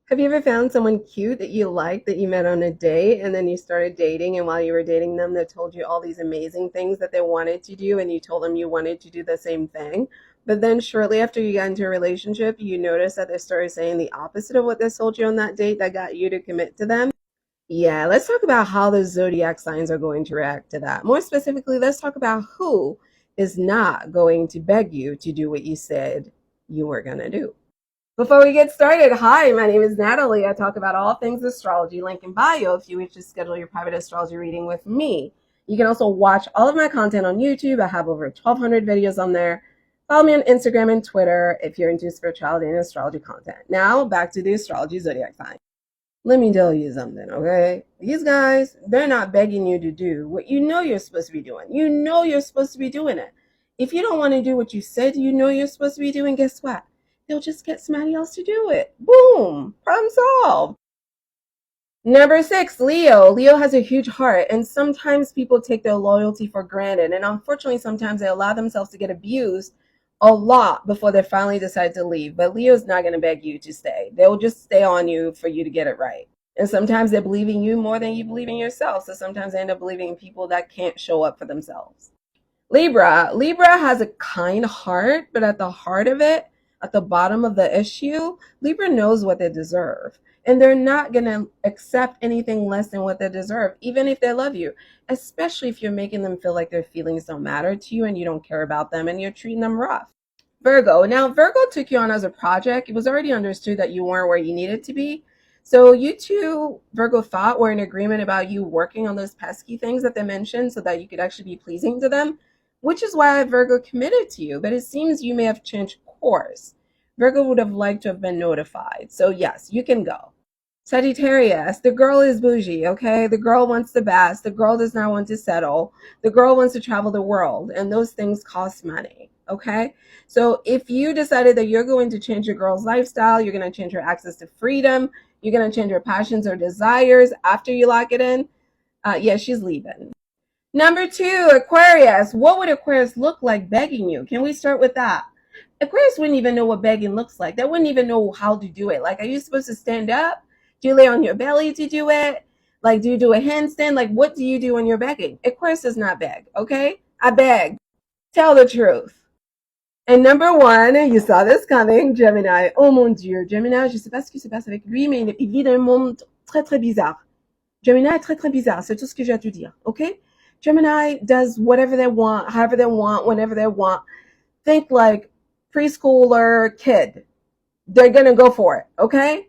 Have you ever found someone cute that you liked that you met on a date and then you started dating, and while you were dating them, they told you all these amazing things that they wanted to do and you told them you wanted to do the same thing? But then shortly after you got into a relationship, you noticed that they started saying the opposite of what they told you on that date that got you to commit to them? Yeah, let's talk about how the zodiac signs are going to react to that. More specifically, let's talk about who is not going to beg you to do what you said you were going to do. Before we get started, hi, my name is Natalie. I talk about all things astrology. Link in bio if you wish to schedule your private astrology reading with me. You can also watch all of my content on YouTube. I have over 1,200 videos on there. Follow me on Instagram and Twitter if you're into spirituality and astrology content. Now, back to the astrology zodiac sign. Let me tell you something, okay? These guys, they're not begging you to do what you know you're supposed to be doing. You know you're supposed to be doing it. If you don't want to do what you said you know you're supposed to be doing, guess what? They'll just get somebody else to do it. Boom, problem solved. Number 6, Leo. Leo has a huge heart, and sometimes people take their loyalty for granted. And unfortunately, sometimes they allow themselves to get abused a lot before they finally decide to leave. But Leo's not going to beg you to stay. They'll just stay on you for you to get it right. And sometimes they believe in you more than you believe in yourself. So sometimes they end up believing in people that can't show up for themselves. Libra. Libra has a kind heart, but at the heart of it, at the bottom of the issue, Libra knows what they deserve. And they're not going to accept anything less than what they deserve, even if they love you, especially if you're making them feel like their feelings don't matter to you and you don't care about them and you're treating them rough. Virgo. Now, Virgo took you on as a project. It was already understood that you weren't where you needed to be. So you two, Virgo, thought were in agreement about you working on those pesky things that they mentioned so that you could actually be pleasing to them, which is why Virgo committed to you. But it seems you may have changed course. Virgo would have liked to have been notified. So yes, you can go. Sagittarius, the girl is bougie, okay? The girl wants the best. The girl does not want to settle. The girl wants to travel the world, and those things cost money, okay? So if you decided that you're going to change your girl's lifestyle, you're going to change her access to freedom, you're going to change her passions or desires after you lock it in, yeah, she's leaving. Number 2, Aquarius. What would Aquarius look like begging you? Can we start with that? Aquarius wouldn't even know what begging looks like. They wouldn't even know how to do it. Like, are you supposed to stand up? Do you lay on your belly to do it? Like, do you do a handstand? Like, what do you do when you're begging? Aquarius does not beg, okay? I beg. Tell the truth. And number 1, you saw this coming, Gemini. Oh mon Dieu, Gemini, je sais pas ce qui se passe avec lui, mais il vit dans un monde très très bizarre. Gemini est très très bizarre, c'est tout ce que j'ai à te dire, okay? Gemini does whatever they want, however they want, whenever they want. Think like preschooler kid. They're going to go for it, okay?